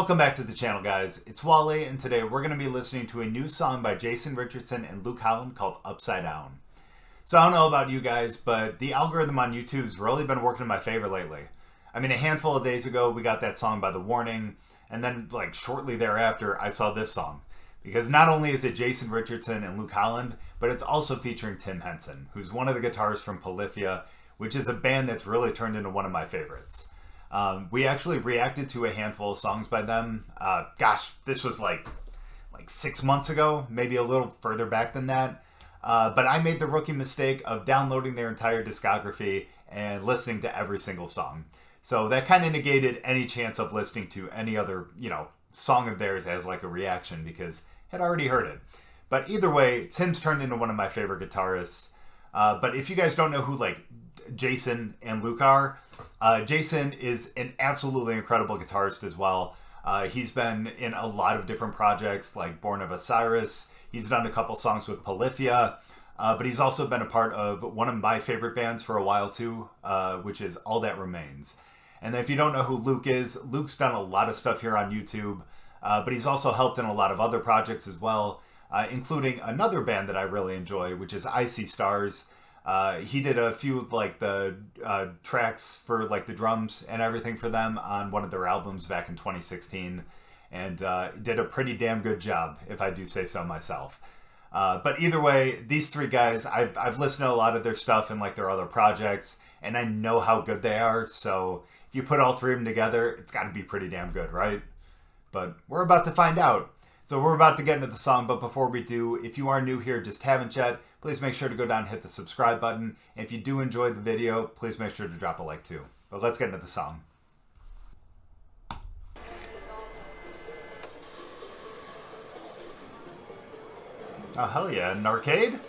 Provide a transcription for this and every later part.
Welcome back to the channel, guys. It's Wally, and today we're going to be listening to a new song by Jason Richardson and Holland called Upside Down. So I don't know about you guys, but the algorithm on YouTube's really been working in my favor lately. I mean, a handful of days ago, we got that song by The Warning, and then like shortly thereafter, I saw this song. Because not only is it Jason Richardson and Holland, but it's also featuring Tim Henson, who's one of the guitarists from Polyphia, which is a band that's really turned into one of my favorites. We actually reacted to a handful of songs by them. This was like 6 months ago, maybe a little further back than that. But I made the rookie mistake of downloading their entire discography and listening to every single song. So that kind of negated any chance of listening to any other, song of theirs as like a reaction because I had already heard it. But either way, Tim's turned into one of my favorite guitarists. But if you guys don't know who Jason and Luke are, Jason is an absolutely incredible guitarist as well. He's been in a lot of different projects like Born of Osiris. He's done a couple songs with Polyphia, but he's also been a part of one of my favorite bands for a while too, which is All That Remains. And then if you don't know who Luke is, Luke's done a lot of stuff here on YouTube, but he's also helped in a lot of other projects as well, including another band that I really enjoy, which is I See Stars. He did a few the tracks for the drums and everything for them on one of their albums back in 2016, and did a pretty damn good job, if I do say so myself. But either way, these three guys, I've listened to a lot of their stuff and their other projects, and I know how good they are. So if you put all three of them together, it's got to be pretty damn good, right? But we're about to find out. So we're about to get into the song, but before we do, if you are new here, just haven't yet, please make sure to go down and hit the subscribe button. And if you do enjoy the video, please make sure to drop a like too. But let's get into the song. Oh, hell yeah, an arcade?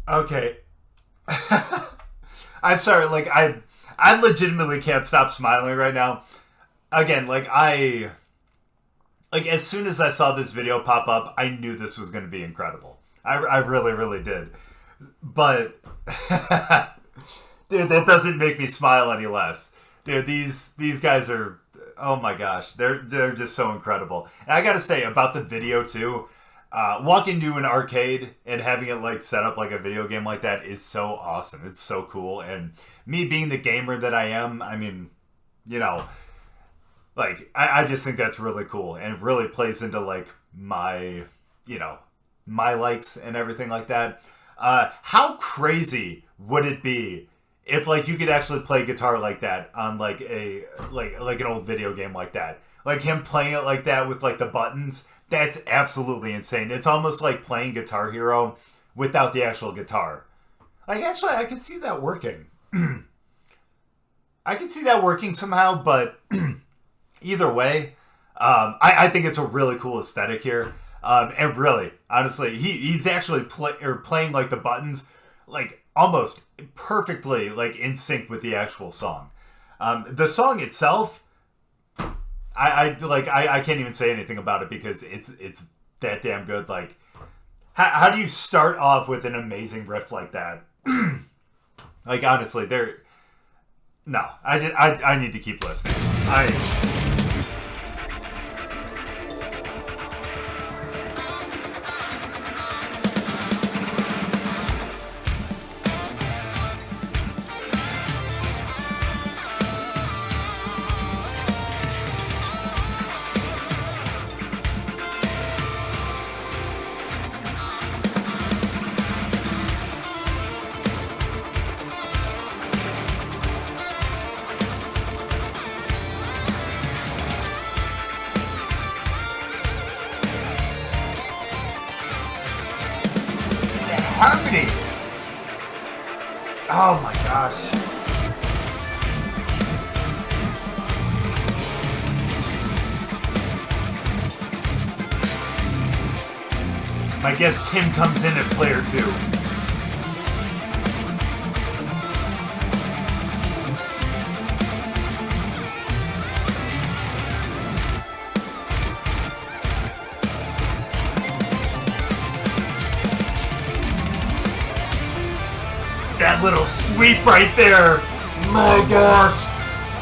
Okay. I'm sorry, I legitimately can't stop smiling right now. Again, as soon as I saw this video pop up, I knew this was going to be incredible. I really, really did. But, dude, that doesn't make me smile any less. Dude, these guys are, oh my gosh, they're just so incredible. And I gotta say, about the video too, walking into an arcade and having it set up like a video game like that is so awesome. It's so cool. And me being the gamer that I am, I mean, I just think that's really cool. And it really plays into my, my likes and everything like that. How crazy would it be if you could actually play guitar like that on like an old video game like that? Like him playing it like that with the buttons. That's absolutely insane. It's almost like playing Guitar Hero without the actual guitar. Actually, I could see that working. I could see that working somehow, but either way, I think it's a really cool aesthetic here. And really, honestly, he's actually playing the buttons almost perfectly in sync with the actual song. The song itself, I can't even say anything about it because it's that damn good. How do you start off with an amazing riff like that? Honestly, I need to keep listening. harmony. Oh my gosh. I guess Tim comes in at player 2. That little sweep right there. My gosh.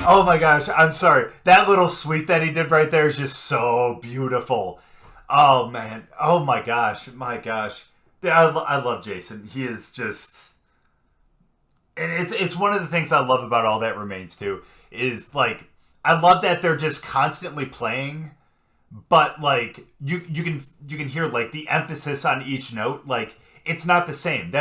Oh my gosh. I'm sorry. That little sweep that he did right there is just so beautiful. Oh man. Oh my gosh. My gosh. I love Jason. He is just... And it's one of the things I love about All That Remains too. Is like, I love that they're just constantly playing, but like you can hear like the emphasis on each note. Like, it's not the same.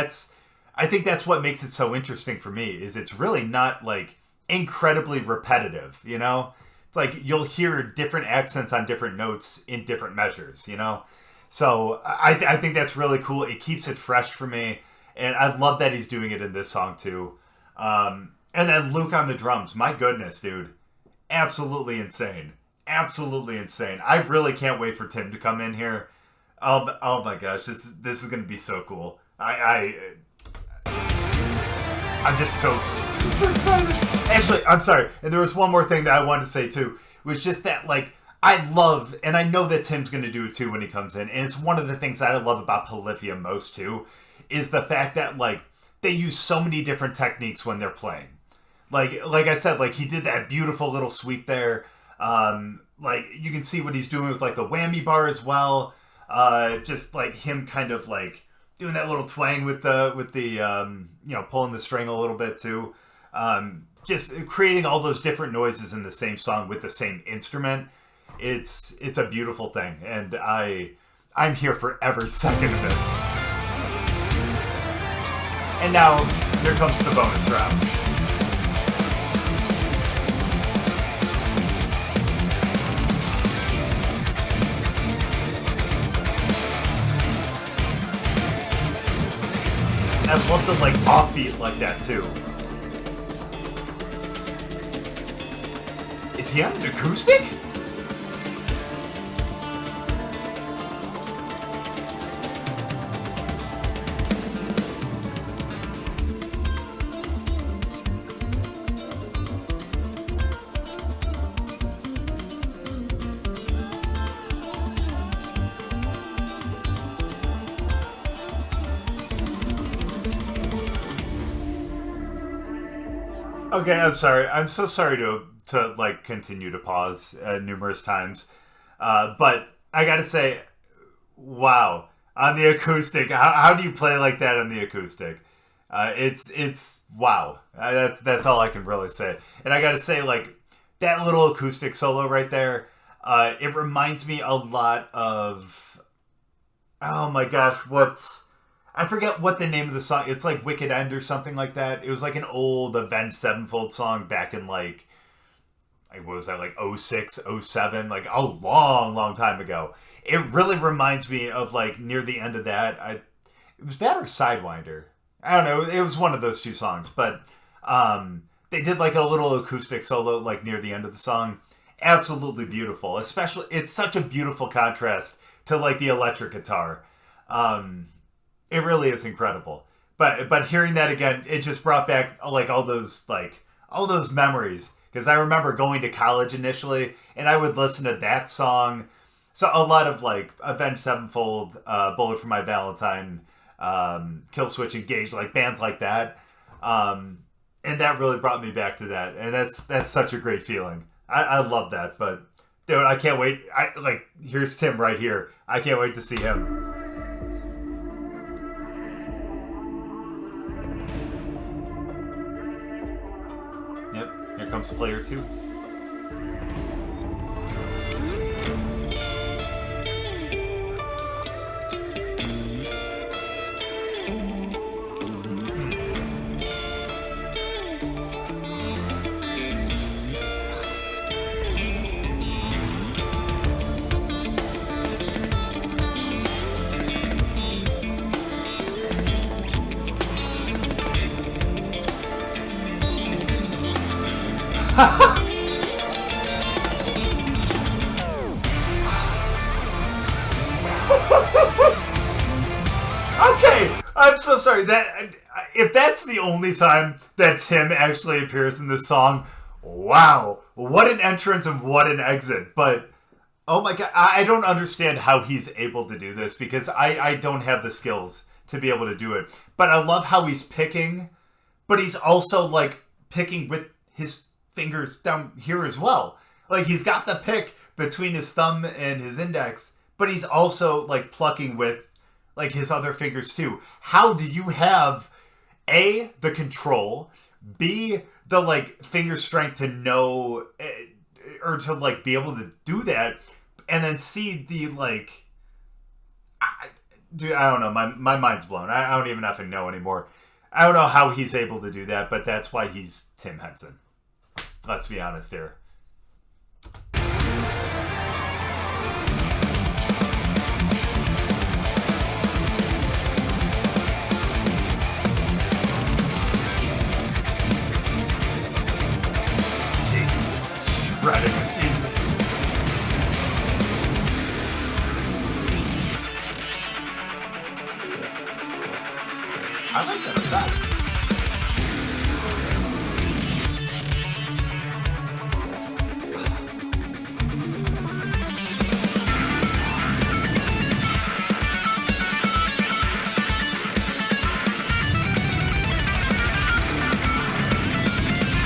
I think that's what makes it so interesting for me, is it's really not like incredibly repetitive, you know? It's like you'll hear different accents on different notes in different measures, you know? So I think that's really cool. It keeps it fresh for me. And I love that he's doing it in this song too. And then Luke on the drums. My goodness, dude. Absolutely insane. Absolutely insane. I really can't wait for Tim to come in here. Oh my gosh. This is going to be so cool. I'm just so super excited. Actually, I'm sorry. And there was one more thing that I wanted to say too. It was just that, like, I love, and I know that Tim's going to do it too when he comes in, and it's one of the things that I love about Polyphia most too, is the fact that, like, they use so many different techniques when they're playing. Like I said, like, he did that beautiful little sweep there. Like, you can see what he's doing with, like, the whammy bar as well. Just, like, him kind of, like, doing that little twang with the pulling the string a little bit too. Just creating all those different noises in the same song with the same instrument. It's a beautiful thing, and I'm here for every second of it. And now here comes the bonus round. I love the, like, offbeat like that too. Is he on an acoustic? Okay, I'm sorry. I'm so sorry to like continue to pause numerous times, but I gotta say, wow, on the acoustic. How do you play like that on the acoustic? It's wow. That's all I can really say. And I gotta say, like, that little acoustic solo right there, it reminds me a lot of, oh my gosh, I forget what the name of the song. It's like Wicked End or something like that. It was like an old Avenged Sevenfold song back in, like, what was that, like 06, 07, like a long time ago. It really reminds me of, like, near the end of that. It was that or Sidewinder. I don't know. It was one of those two songs. But they did like a little acoustic solo like near the end of the song. Absolutely beautiful. Especially, it's such a beautiful contrast to, like, the electric guitar. It really is incredible. But hearing that again, it just brought back, like, all those memories. Because I remember going to college initially, and I would listen to that song. So a lot of, like, Avenged Sevenfold, Bullet for My Valentine, Kill Switch Engage, like, bands like that. And that really brought me back to that. And that's such a great feeling. I love that. But, dude, I can't wait. Here's Tim right here. I can't wait to see him. Here comes player 2. Okay, I'm so sorry. That if that's the only time that Tim actually appears in this song, wow, what an entrance and what an exit. But oh my god, I don't understand how he's able to do this because I don't have the skills to be able to do it. But I love how he's picking, but he's also like picking with his fingers down here as well. Like he's got the pick between his thumb and his index, but he's also like plucking with like his other fingers too. How do you have A, the control, B, the like finger strength to know or to like be able to do that, and then C, the like dude, I don't know, my mind's blown. I don't even have to know anymore. I don't know how he's able to do that, but that's why he's Tim Henson. Let's be honest here. Shredding it, Jesus. I like that effect.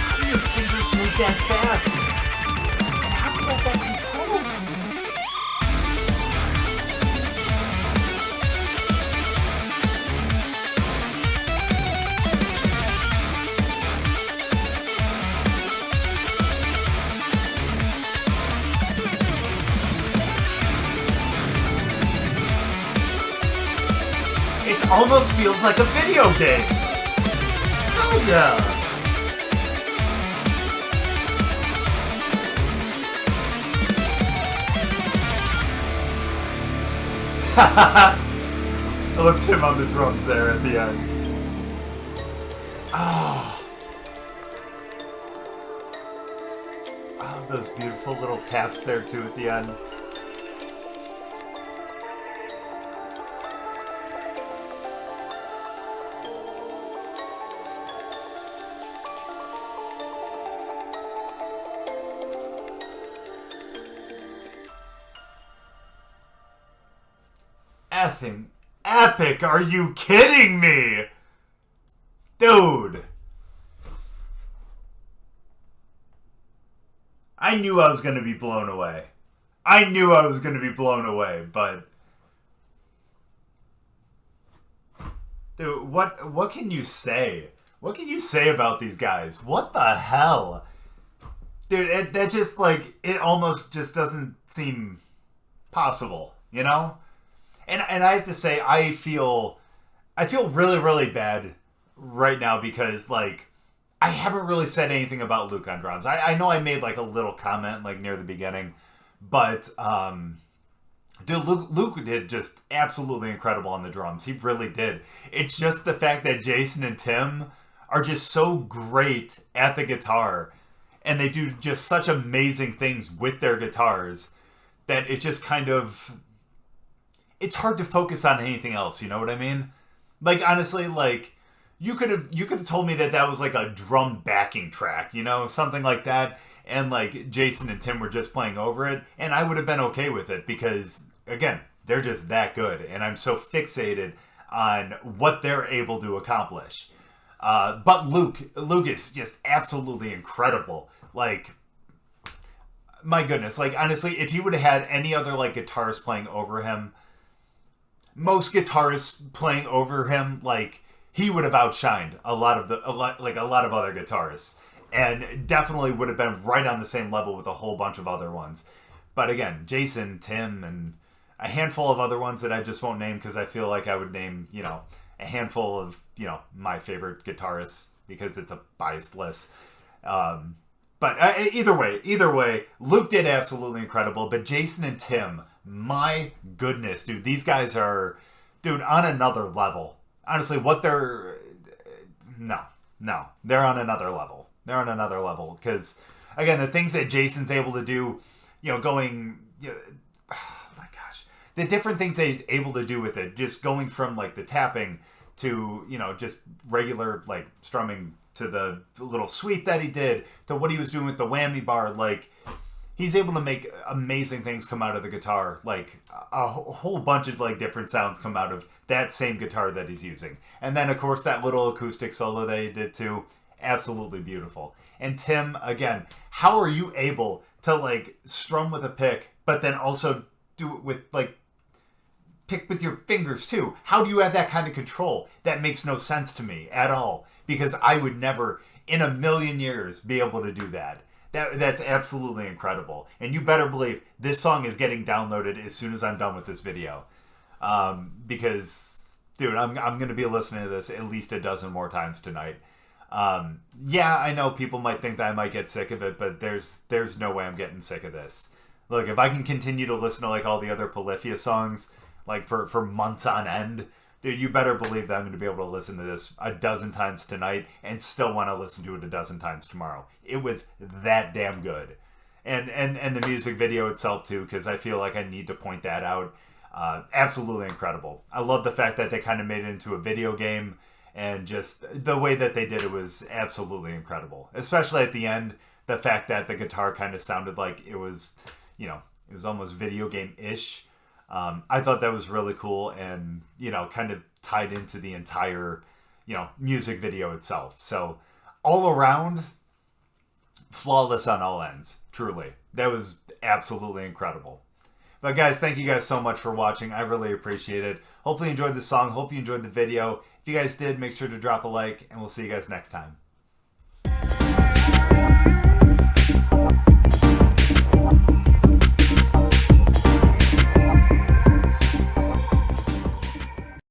How do your fingers move that fast? It almost feels like a video game. Oh yeah. I love Tim on the drums there at the end. Oh. Oh, those beautiful little taps there too at the end. Effing epic, are you kidding me? Dude. I knew I was going to be blown away. I knew I was going to be blown away, but... Dude, what can you say? What can you say about these guys? What the hell? Dude, that just, like, it almost just doesn't seem possible, you know? And I have to say, I feel really, really bad right now because, like, I haven't really said anything about Luke on drums. I know I made, like, a little comment, like, near the beginning. But, dude, Luke did just absolutely incredible on the drums. He really did. It's just the fact that Jason and Tim are just so great at the guitar. And they do just such amazing things with their guitars that it just kind of... It's hard to focus on anything else, you know what I mean? Like, honestly, like, you could have told me that was like a drum backing track, you know, something like that, and like Jason and Tim were just playing over it, and I would have been okay with it because, again, they're just that good, and I'm so fixated on what they're able to accomplish. But Luke is just absolutely incredible. Like, my goodness, like, honestly, if you would have had any other, like, guitarist playing over him, most guitarists playing over him, like, he would have outshined a lot of other guitarists, and definitely would have been right on the same level with a whole bunch of other ones. But again, Jason, Tim, and a handful of other ones that I just won't name because I feel like I would name, you know, a handful of, you know, my favorite guitarists because it's a biased list. But either way, Luke did absolutely incredible. But Jason and Tim, my goodness, dude, these guys are, dude, on another level. Honestly, what they're... No. They're on another level. They're on another level. Because, again, the things that Jason's able to do, you know, going... You know, oh, my gosh. the different things that he's able to do with it, just going from like the tapping to, you know, just regular like strumming to the little sweep that he did to what he was doing with the whammy bar. Like, he's able to make amazing things come out of the guitar. Like a whole bunch of like different sounds come out of that same guitar that he's using. And then of course that little acoustic solo that he did too, absolutely beautiful. And Tim, again, how are you able to like strum with a pick, but then also do it with like pick with your fingers too? How do you have that kind of control? That makes no sense to me at all, because I would never in a million years be able to do that. That's absolutely incredible. And you better believe this song is getting downloaded as soon as I'm done with this video. Because, dude, I'm going to be listening to this at least a dozen more times tonight. Yeah, I know people might think that I might get sick of it, but there's no way I'm getting sick of this. Look, if I can continue to listen to like all the other Polyphia songs like for months on end, dude, you better believe that I'm going to be able to listen to this a dozen times tonight and still want to listen to it a dozen times tomorrow. It was that damn good. And the music video itself too, because I feel like I need to point that out. Absolutely incredible. I love the fact that they kind of made it into a video game, and just the way that they did it was absolutely incredible. Especially at the end, the fact that the guitar kind of sounded like it was, you know, it was almost video game-ish. I thought that was really cool, and, you know, kind of tied into the entire, you know, music video itself. So all around, flawless on all ends, truly. That was absolutely incredible. But guys, thank you guys so much for watching. I really appreciate it. Hopefully you enjoyed the song. Hope you enjoyed the video. If you guys did, make sure to drop a like, and we'll see you guys next time.